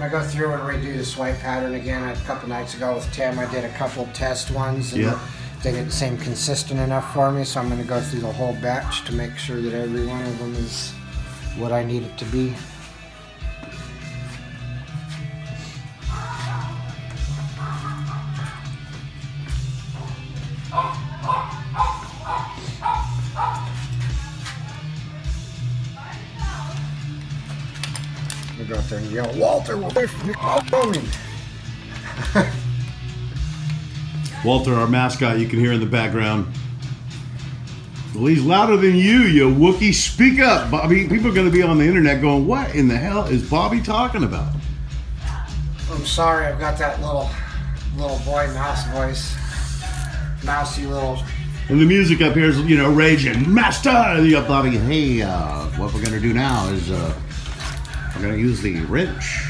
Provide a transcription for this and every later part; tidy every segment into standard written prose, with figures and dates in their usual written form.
I'm gonna go through and redo the swipe pattern again. A couple nights ago with Tim, I did a couple test ones and they didn't seem consistent enough for me, so I'm gonna go through the whole batch to make sure that every one of them is what I need it to be. Go out there and yell, Walter, we're coming. Walter, our mascot, you can hear in the background. Well, he's louder than you Wookiee. Speak up, Bobby. People are going to be on the internet going, what in the hell is Bobby talking about? I'm sorry, I've got that little boy mouse voice. Mousy little. And the music up here is, raging. Master! Bobby, hey, what we're going to do now is, we're going to use the wrench.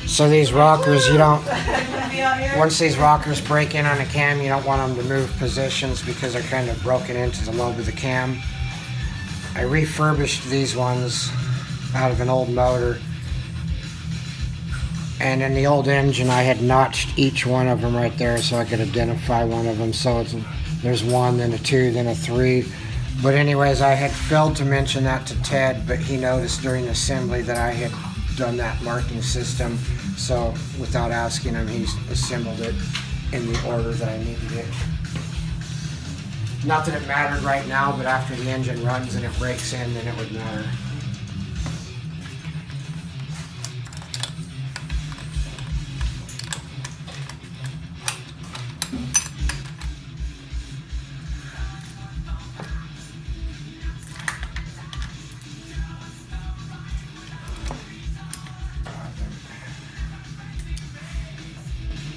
So these rockers, you don't, once these rockers break in on a cam, you don't want them to move positions because they're kind of broken into the lobe of the cam. I refurbished these ones out of an old motor. And in the old engine, I had notched each one of them right there so I could identify one of them. So there's one, then a 2, then a 3. But anyways, I had failed to mention that to Ted, but he noticed during assembly that I had done that marking system. So without asking him, he assembled it in the order that I needed it. Not that it mattered right now, but after the engine runs and it breaks in, then it would matter.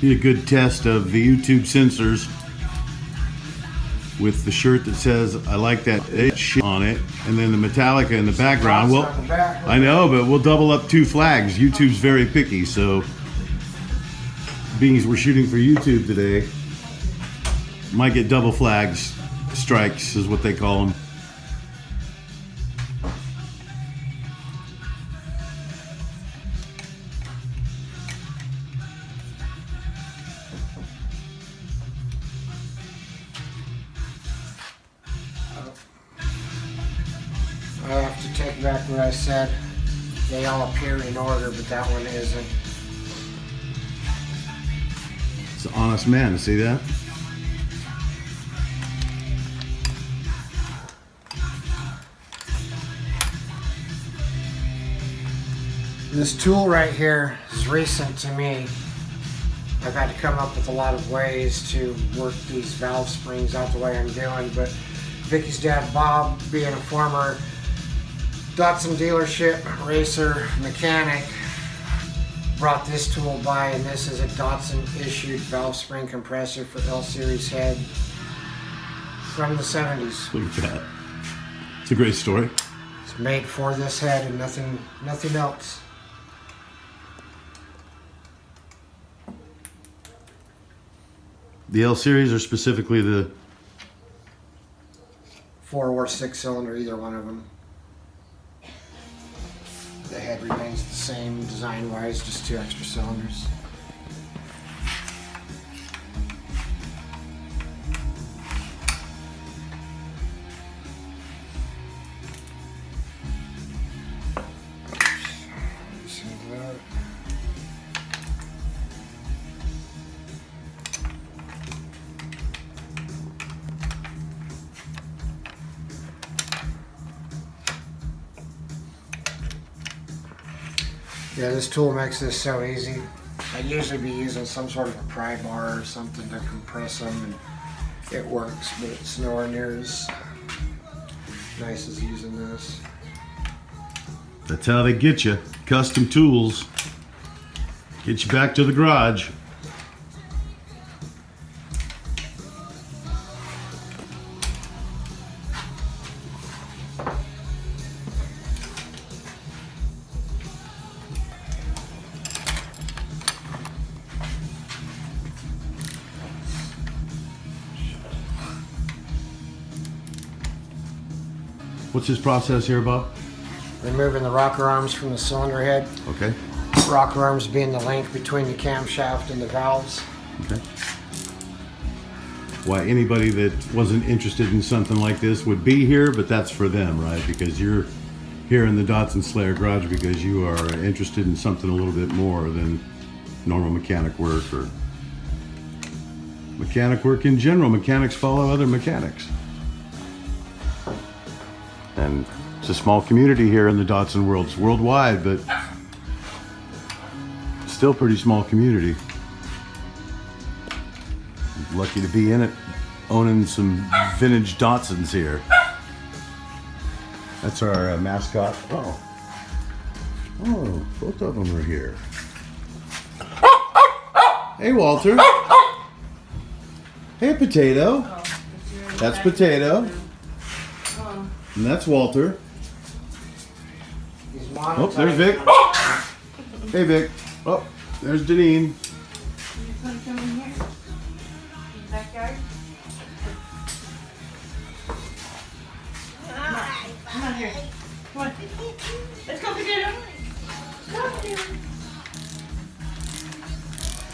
Be a good test of the YouTube sensors with the shirt that says I like that shit on it, and then the Metallica in the background. Well, I know, but we'll double up 2 flags. YouTube's very picky, so being as we're shooting for YouTube today, might get double flags. Strikes is what they call them. I have to take back what I said. They all appear in order, but that one isn't. It's an honest man, see that? This tool right here is recent to me. I've had to come up with a lot of ways to work these valve springs out the way I'm doing, but Vicky's dad, Bob, being a former Datsun dealership racer mechanic, brought this tool by, and this is a Datsun-issued valve spring compressor for L series head from the 70s. Look at that. It's a great story. It's made for this head and nothing else. The L series, or specifically the 4 or 6 cylinder, either one of them. The head remains the same design wise, just 2 extra cylinders. Yeah, this tool makes this so easy. I'd usually be using some sort of a pry bar or something to compress them, and it works, but it's nowhere near as nice as using this. That's how they get you. Custom tools. Get you back to the garage. What's his process here, Bob? Removing the rocker arms from the cylinder head. Okay. Rocker arms being the link between the camshaft and the valves. Okay. Why anybody that wasn't interested in something like this would be here, but that's for them, right? Because you're here in the Datsun Slayer garage because you are interested in something a little bit more than normal mechanic work or mechanic work in general. Mechanics follow other mechanics. And it's a small community here in the Datsun world. It's worldwide, but still pretty small community. Lucky to be in it, owning some vintage Datsuns here. That's our mascot. Oh, both of them are here. Hey, Walter. Hey, Potato. That's Potato. And that's Walter. Oh, there's Vic. Hey, Vic. Oh, there's Deneen. You want to come in here? Backyard? Come on here. Come on. Let's go, Potato. Come, Potato.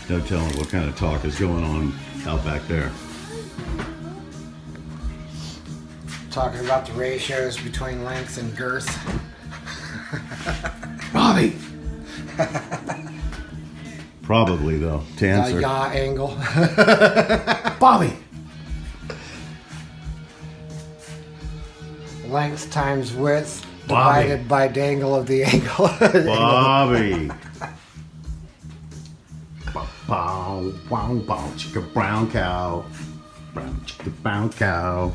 No telling what kind of talk is going on out back there. Talking about the ratios between length and girth. Bobby! Probably, though, to answer. Yaw angle. Bobby! Length times width Bobby. divided by dangle of the angle. Bobby! Bow, wow, bow, chicka brown cow. Brown chicka brown cow.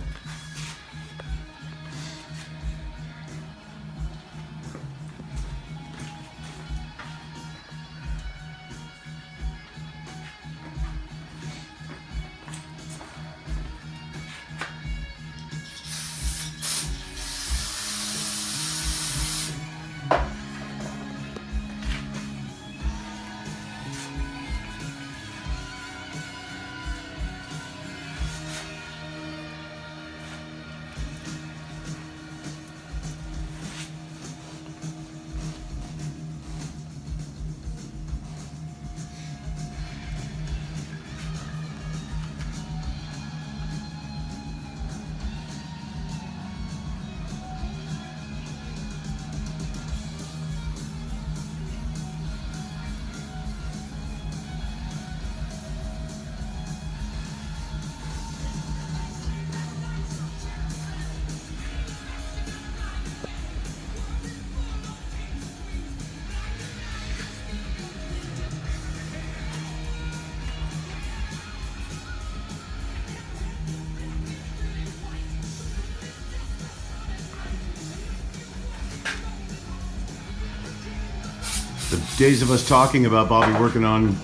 The days of us talking about Bobby working on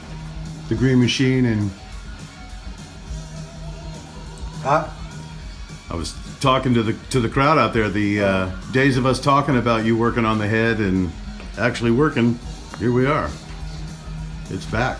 the green machine, and Huh? I was talking to the crowd out there. The days of us talking about you working on the head and actually working. Here we are. It's back.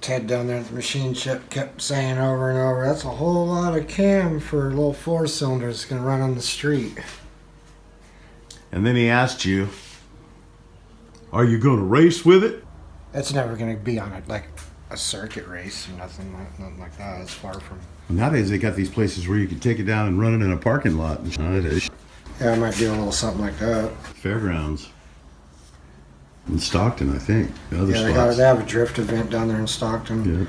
Ted down there at the machine shop kept saying over and over, that's a whole lot of cam for a little 4-cylinder that's going to run on the street. And then he asked you, "Are you going to race with it?" That's never going to be on it like a circuit race or nothing like that. It's far from. Nowadays they got these places where you can take it down and run it in a parking lot. Yeah, I might do a little something like that. Fairgrounds. In Stockton, I think. The other Yeah, spots. they have a drift event down there in Stockton. Yeah.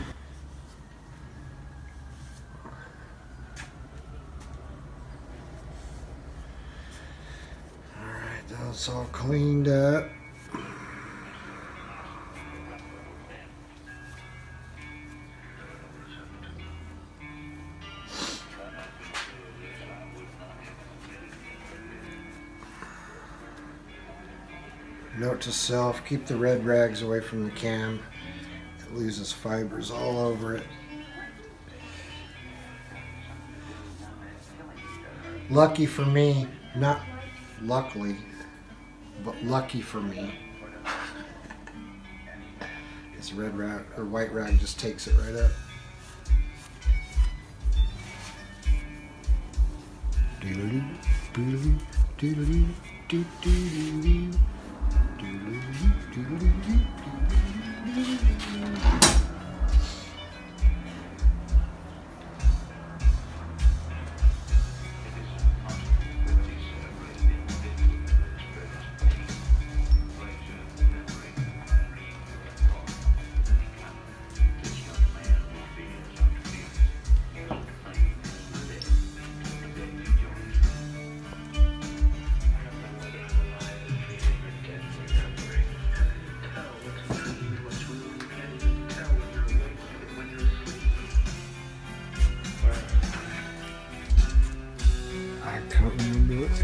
up. Note to self, keep the red rags away from the cam. It loses fibers all over it. Lucky for me, not luckily, but lucky for me, this red rag or white rag just takes it right up. Doodle-doo, doodle-doo, doodle-doo, doodle-doo, doodle-doo, doodle-doo, doodle-doo.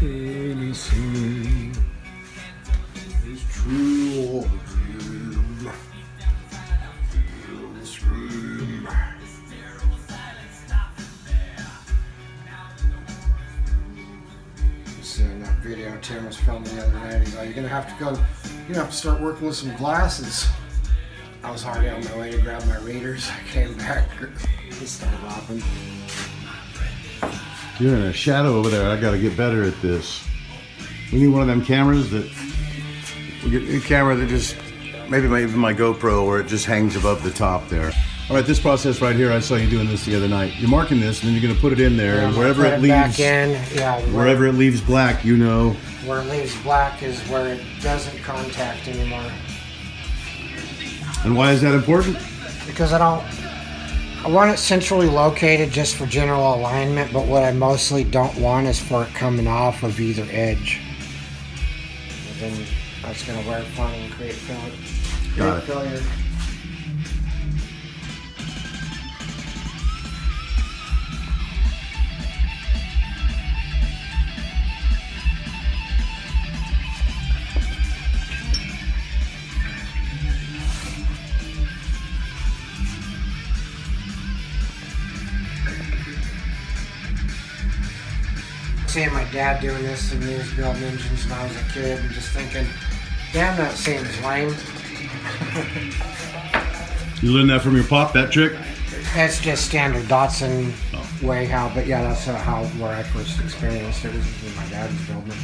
Anything is true or dream. Feel the scream. Seeing that video Tim was filming the other night, he's like, "You're gonna have to start working with some glasses." I was already on my way to grab my readers. I came back, he started laughing. You're in a shadow over there. I got to get better at this. We need one of them cameras that we get a camera that just maybe even my GoPro where it just hangs above the top there. All right, this process right here, I saw you doing this the other night. You're marking this, and then you're going to put it in there, and wherever it leaves, back in, wherever it leaves black, you know. Where it leaves black is where it doesn't contact anymore. And why is that important? Because I want it centrally located just for general alignment, but what I mostly don't want is for it coming off of either edge. And then that's going to wear funny and create failure. Seeing my dad doing this and he was building engines when I was a kid and just thinking, damn, that seems lame. You learned that from your pop, that trick? That's just standard Datsun way how, but yeah, that's where I first experienced it was when my dad was building it.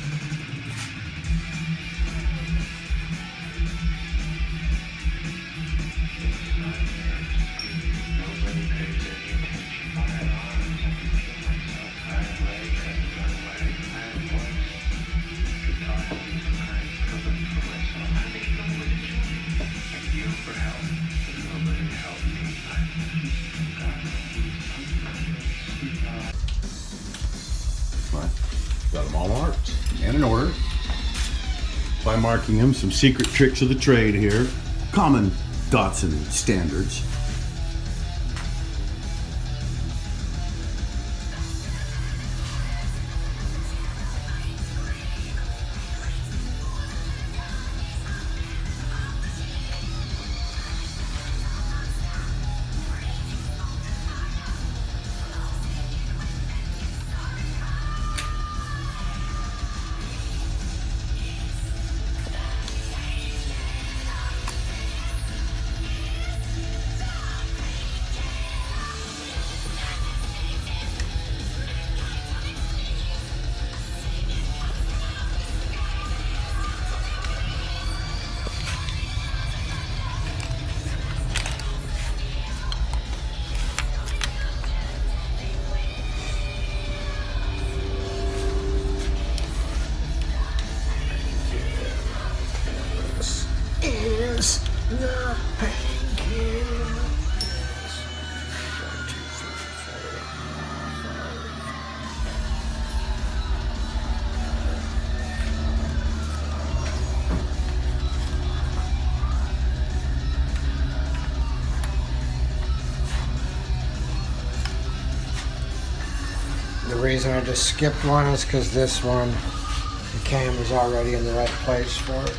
Got them all marked and in order. By marking them, some secret tricks of the trade here. Common Datsun standards. Is the painkiller. 1, 2, 3, 4, 5. reason I just skipped one is because this one, the cam was already in the right place for it.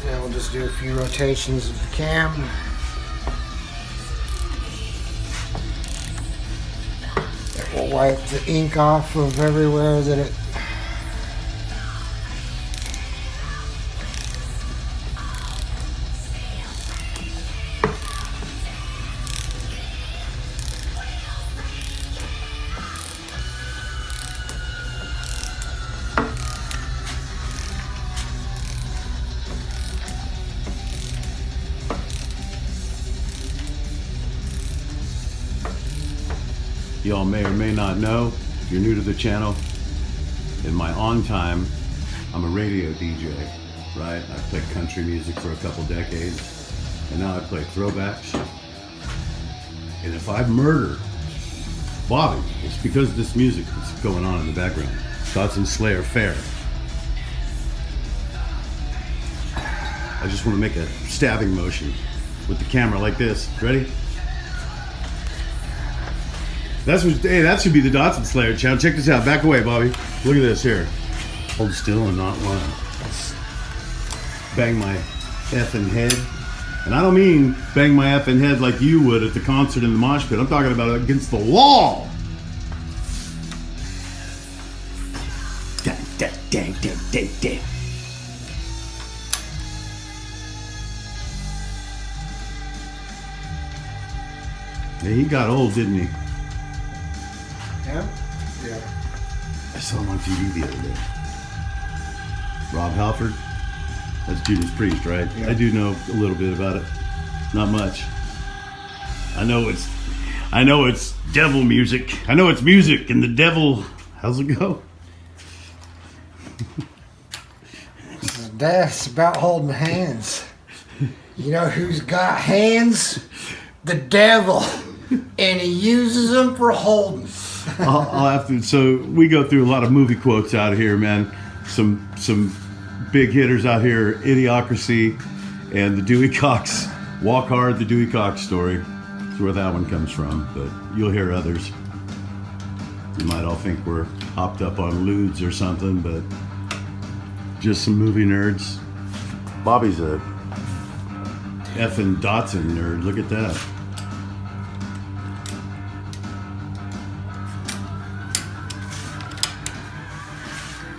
Now we'll just do a few rotations of the cam. That will wipe the ink off of everywhere that it Y'all may or may not know, if you're new to the channel, in my on time, I'm a radio DJ, right? I played country music for a couple decades, and now I play throwbacks. And if I murder Bobby, it's because this music is going on in the background. Datsun-issued fair. I just want to make a stabbing motion with the camera like this. Ready? That's what. Hey, that should be the Datsun-issued channel. Check this out. Back away, Bobby. Look at this here. Hold still and not want to bang my effing head. And I don't mean bang my effing head like you would at the concert in the mosh pit. I'm talking about it against the wall. Dang, dang, dang, dang, dang, dang. Yeah, he got old, didn't he? Yeah? Yeah. I saw him on TV the other day. Rob Halford. That's Judas Priest, right? Yeah. I do know a little bit about it. Not much. I know it's devil music. I know it's music and the devil. How's it go? That's about holding hands. You know who's got hands? The devil. And he uses them for holding. I'll have to. So we go through a lot of movie quotes out here, man. Some big hitters out here. Idiocracy and the Dewey Cox. Walk Hard, the Dewey Cox story. That's where that one comes from. But you'll hear others. You might all think we're hopped up on lewds or something, but just some movie nerds. Bobby's a effing Datsun nerd. Look at that.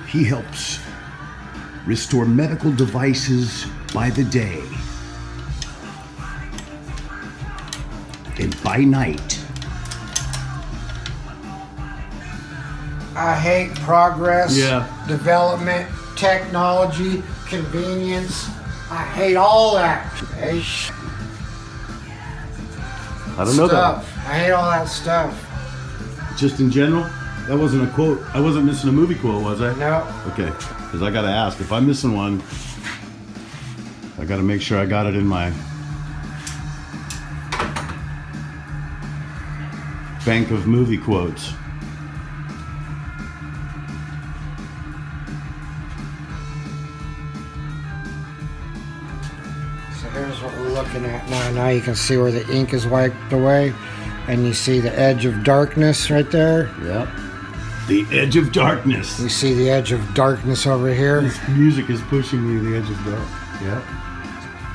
He helps restore medical devices by the day and by night I hate progress, Yeah. development, technology, convenience. I hate all that. I don't know that. I hate all that stuff. Just in general? That wasn't a quote. I wasn't missing a movie quote, was I? No. Okay. Because I got to ask. If I'm missing one, I got to make sure I got it in my bank of movie quotes. So here's what we're looking at now. Now you can see where the ink is wiped away, and you see the edge of darkness right there. Yep. The edge of darkness. You see the edge of darkness over here. This music is pushing me to the edge of dark. Yep.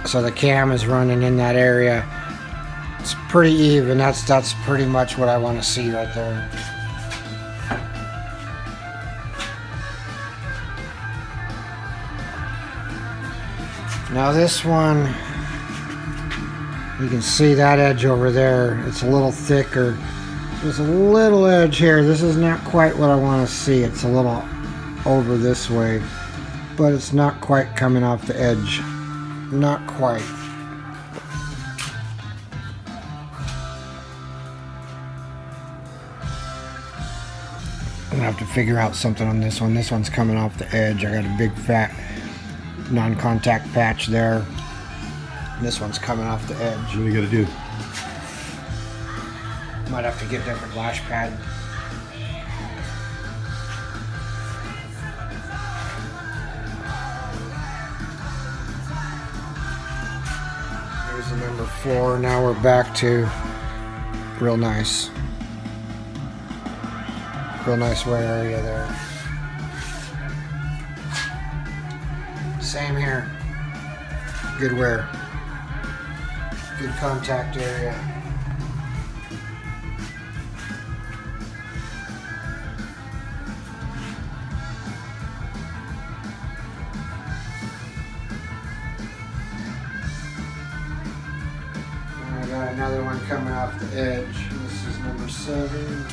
So the cam is running in that area. It's pretty even. That's pretty much what I want to see right there. Now this one, you can see that edge over there. It's a little thicker. There's a little edge here. This is not quite what I want to see. It's a little over this way, but it's not quite coming off the edge. Not quite. I'm gonna have to figure out something on this one. This one's coming off the edge. I got a big fat non-contact patch there. This one's coming off the edge. What do you got to do? Might have to get a different lash pad. Here's the number 4. Now we're back to real nice. Real nice wear area there. Same here. Good wear. Good contact area. I got another one coming off the edge. This is number 7.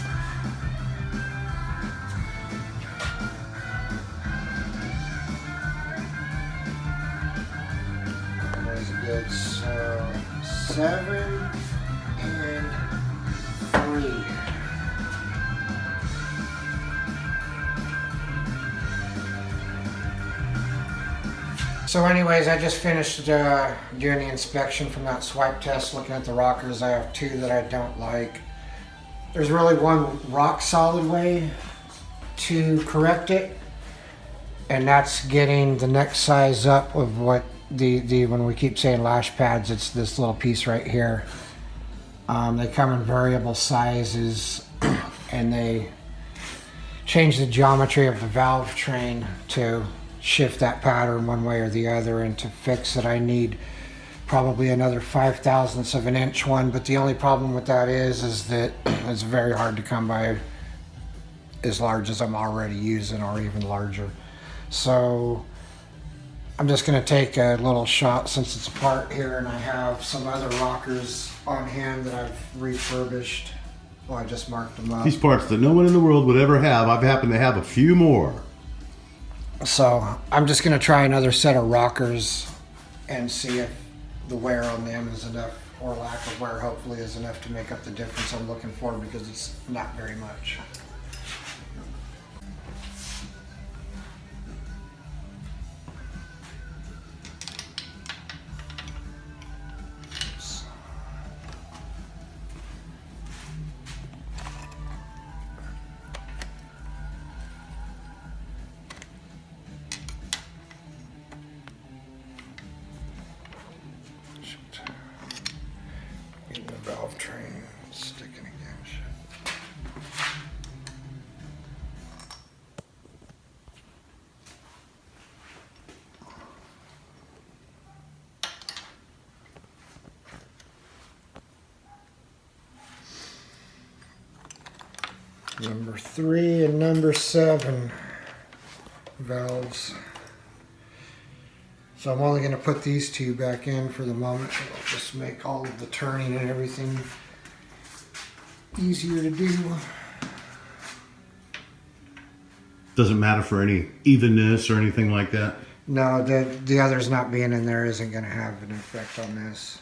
Good, so 7 and 3. So anyways, I just finished doing the inspection from that swipe test, looking at the rockers. I have 2 that I don't like. There's really one rock solid way to correct it, and that's getting the neck size up of what when we keep saying lash pads, it's this little piece right here. They come in variable sizes, and they change the geometry of the valve train to shift that pattern one way or the other. And to fix it, I need probably another 5/1000ths of an inch one. But the only problem with that is that it's very hard to come by as large as I'm already using, or even larger. So I'm just going to take a little shot since it's apart here, and I have some other rockers on hand that I've refurbished. Well, I just marked them up. These parts that no one in the world would ever have, I've happened to have a few more. So I'm just going to try another set of rockers and see if the wear on them is enough, or lack of wear hopefully is enough to make up the difference I'm looking for, because it's not very much. Getting the valve train sticking again. Shit. Number 3 and number 7 valves. So I'm only going to put these 2 back in for the moment. It'll just make all of the turning and everything easier to do. Doesn't matter for any evenness or anything like that. No, the others not being in there isn't going to have an effect on this.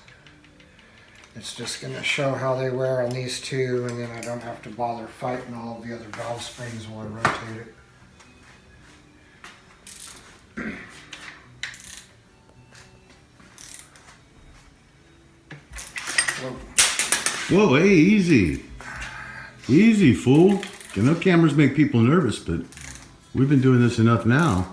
It's just going to show how they wear on these two, and then I don't have to bother fighting all the other valve springs while I rotate it. Whoa, hey, easy. Easy, fool. I know cameras make people nervous, but we've been doing this enough now.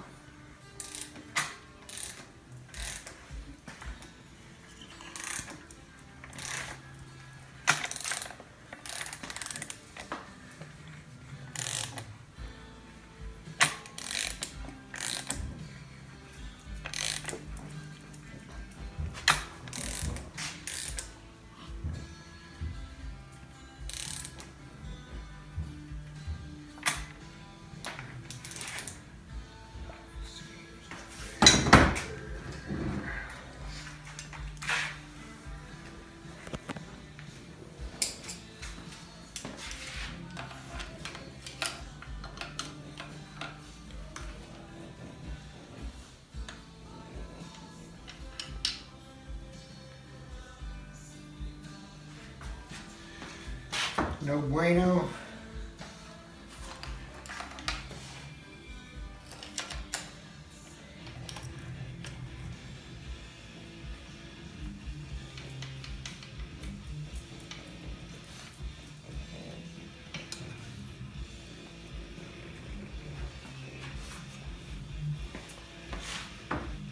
No bueno.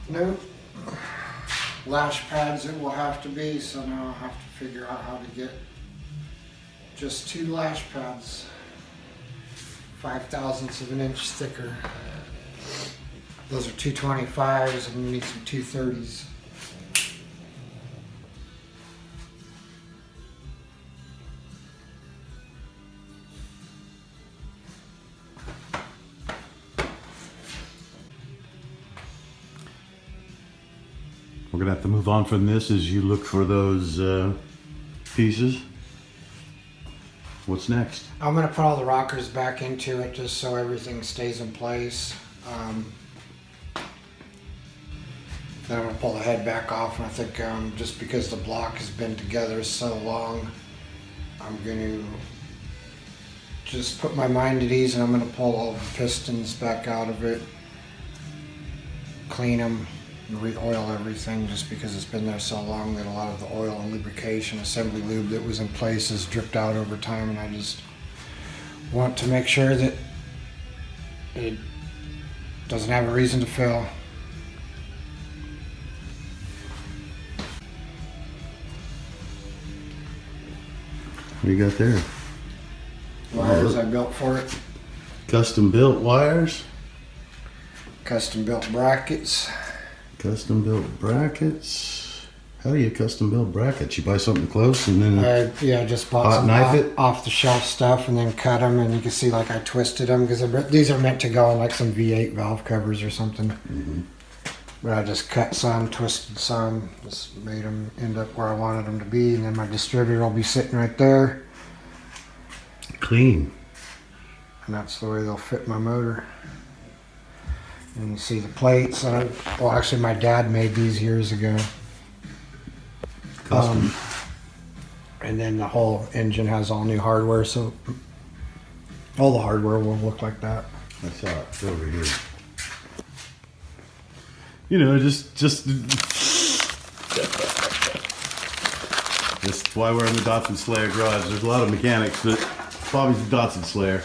Nope. Lash pads it will have to be, so now I'll have to figure out how to get just 2 lash pads, 5/1000ths of an inch thicker. Those are 225s, and you need some 230s. We're gonna have to move on from this as you look for those pieces. What's next? I'm going to put all the rockers back into it just so everything stays in place. Then I'm going to pull the head back off, and I think just because the block has been together so long, I'm going to just put my mind at ease, and I'm going to pull all the pistons back out of it, clean them, and re-oil everything just because it's been there so long that a lot of the oil and lubrication assembly lube that was in place has dripped out over time, and I just want to make sure that it doesn't have a reason to fill. What do you got there? Wires I built for it. Custom built wires. Custom built brackets. Custom built brackets. How do you custom build brackets? You buy something close and then I just bought hot some knife it? off the shelf stuff and then cut them, and you can see like I twisted them because these are meant to go in like some V8 valve covers or something. Mm-hmm. But I just cut some, twisted some, just made them end up where I wanted them to be, and then my distributor will be sitting right there, clean. and that's the way they'll fit my motor. And you see the plates. Well, actually, my dad made these years ago. Custom. And then the whole engine has all new hardware, so all the hardware will look like that. I saw it. It's over here. You know, just why we're in the Datsun Slayer garage. There's a lot of mechanics, but Bobby's a Datsun Slayer.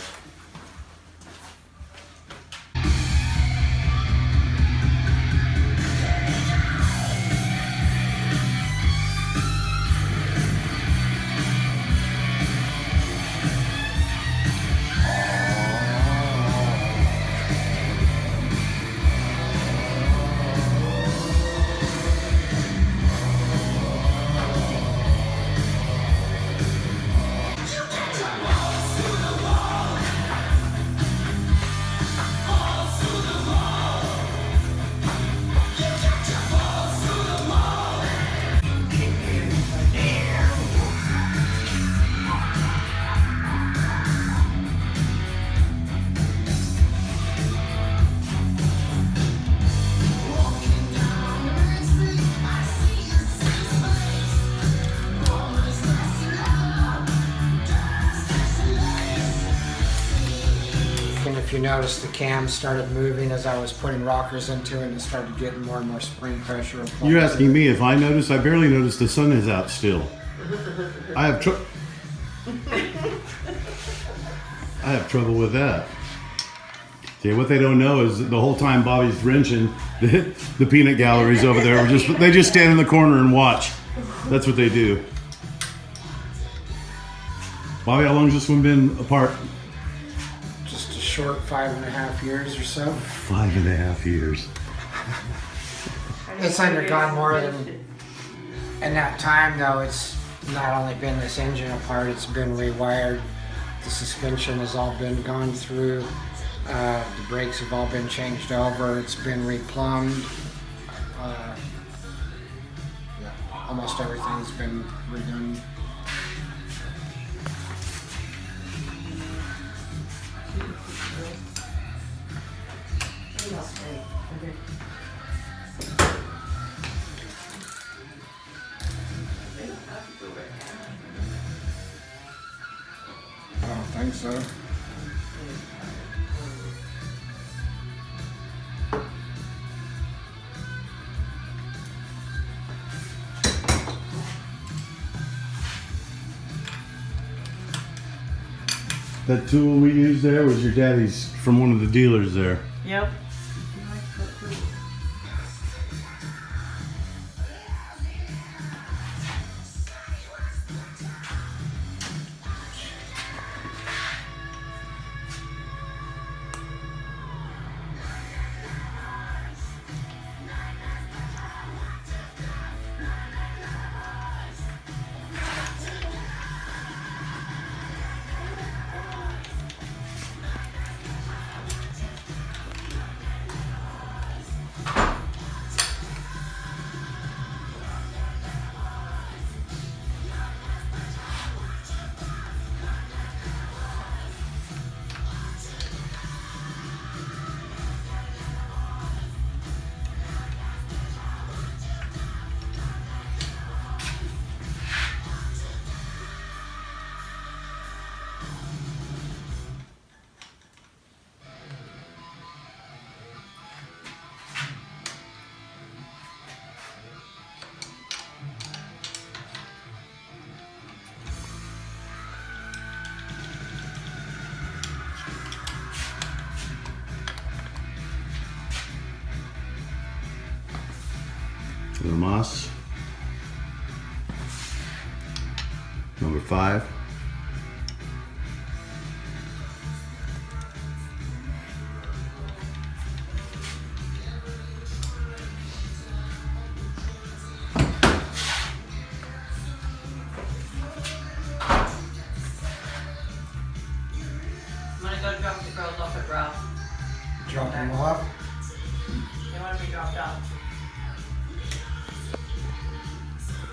noticed the cam started moving as I was putting rockers into it, and it started getting more and more spring pressure. You're asking me if I noticed? I barely noticed the sun is out still. I have trouble with that. See, what they don't know is that the whole time Bobby's wrenching, the peanut galleries over there they just stand in the corner and watch. That's what they do. Bobby, how long has this one been apart? Just a short 5.5 years or so. 5.5 years. It's undergone more than. In that time, though, it's not only been this engine apart, it's been rewired. The suspension has all been gone through. The brakes have all been changed over. It's been replumbed. Yeah, almost everything's been redone. I don't think so. That tool we used there was your daddy's from one of the dealers there. Yep. Moss. Number 5. I'm gonna go drop the girls off at Ralph. Drop them off. They want to be dropped off.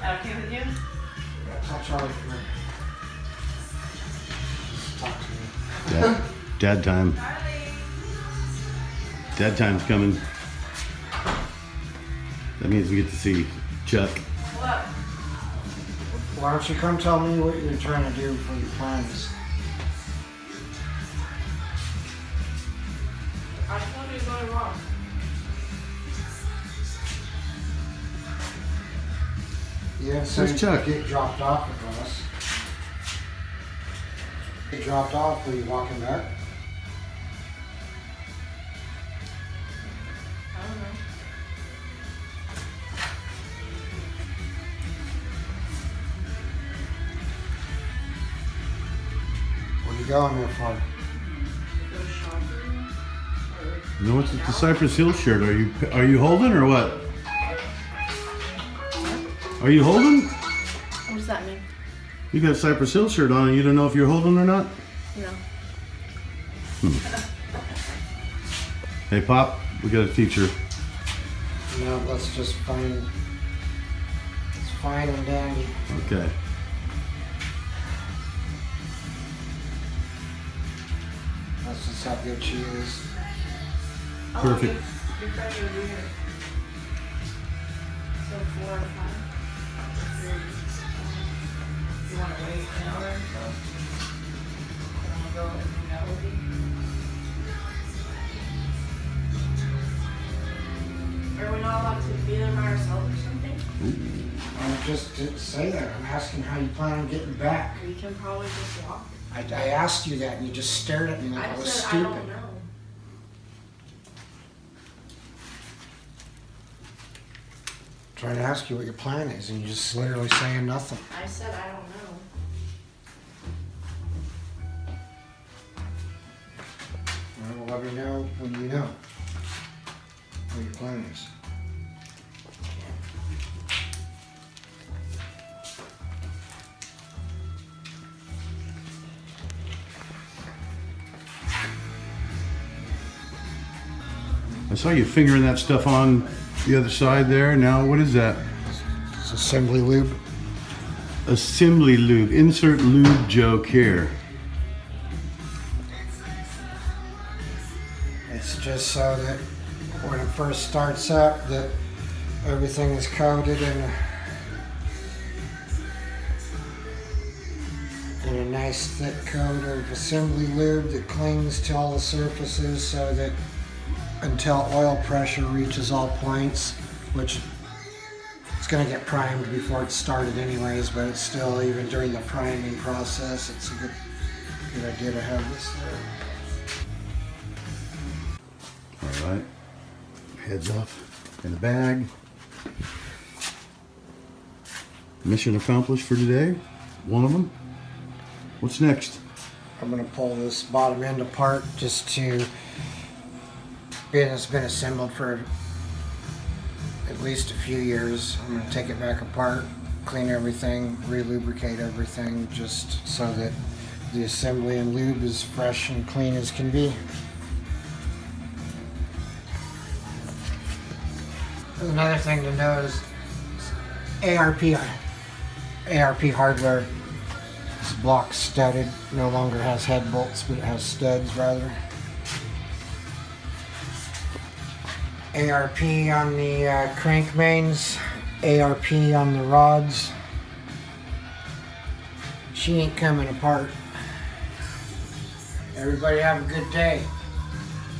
That okay with you? Yeah, tell Charlie for me. Just talk to me. Dad time. Dad time's coming. That means we get to see Chuck. What? Why don't you come tell me what you're trying to do for your plans? I told you going wrong. Yeah, so Where's Chuck? Get dropped off at us. Get dropped off, are you walking back? I don't know. What are you going there for? Go shopping? Or No, what's the Cypress Hill shirt? Are you holding or what? Are you holding? What does that mean? You got a Cypress Hill shirt on and you don't know if you're holding or not? No. Hey, Pop, we got a teacher. No, let's just find. It's fine and dandy. Okay. That's just how good she is. Perfect. Your friend will be here. So 4 or 5. You want to wait an hour or so? I'm going to go and hang out with you. Are we not allowed to be there by ourselves or something? I just didn't say that. I'm asking how you plan on getting back. We can probably just walk. I asked you that and you just stared at me like I was said stupid. I don't know. Trying to ask you what your plan is and you're just literally saying nothing. I said I don't know. Well, let me know when you know what your plan is. I saw you fingering that stuff on the other side there. Now, what is that? It's assembly lube. Assembly lube. Insert lube joke here. It's just so that when it first starts up, that everything is coated in a nice thick coat of assembly lube that clings to all the surfaces, so that until oil pressure reaches all points, which it's going to get primed before it's started anyways, but it's still, even during the priming process, it's a good idea to have this there. All right. Heads off in the bag. Mission accomplished for today. One of them. What's next? I'm going to pull this bottom end apart just to, being it's been assembled for at least a few years. I'm going to take it back apart, clean everything, re-lubricate everything, just so that the assembly and lube is fresh and clean as can be. Another thing to know is ARP hardware is block studded, no longer has head bolts, but it has studs rather. ARP on the crank mains, ARP on the rods. She ain't coming apart. Everybody have a good day.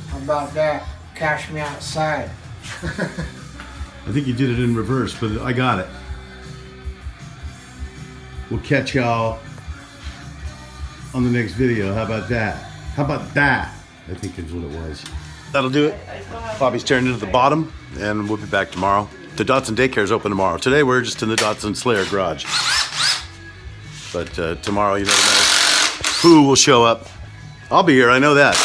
How about that? Cash me outside. I think you did it in reverse, but I got it. We'll catch y'all on the next video. How about that? How about that? I think is what it was. That'll do it. Bobby's turned into the bottom, and we'll be back tomorrow. The Datsun daycare is open tomorrow. Today we're just in the Datsun Slayer garage. But tomorrow you never know who will show up. I'll be here, I know that.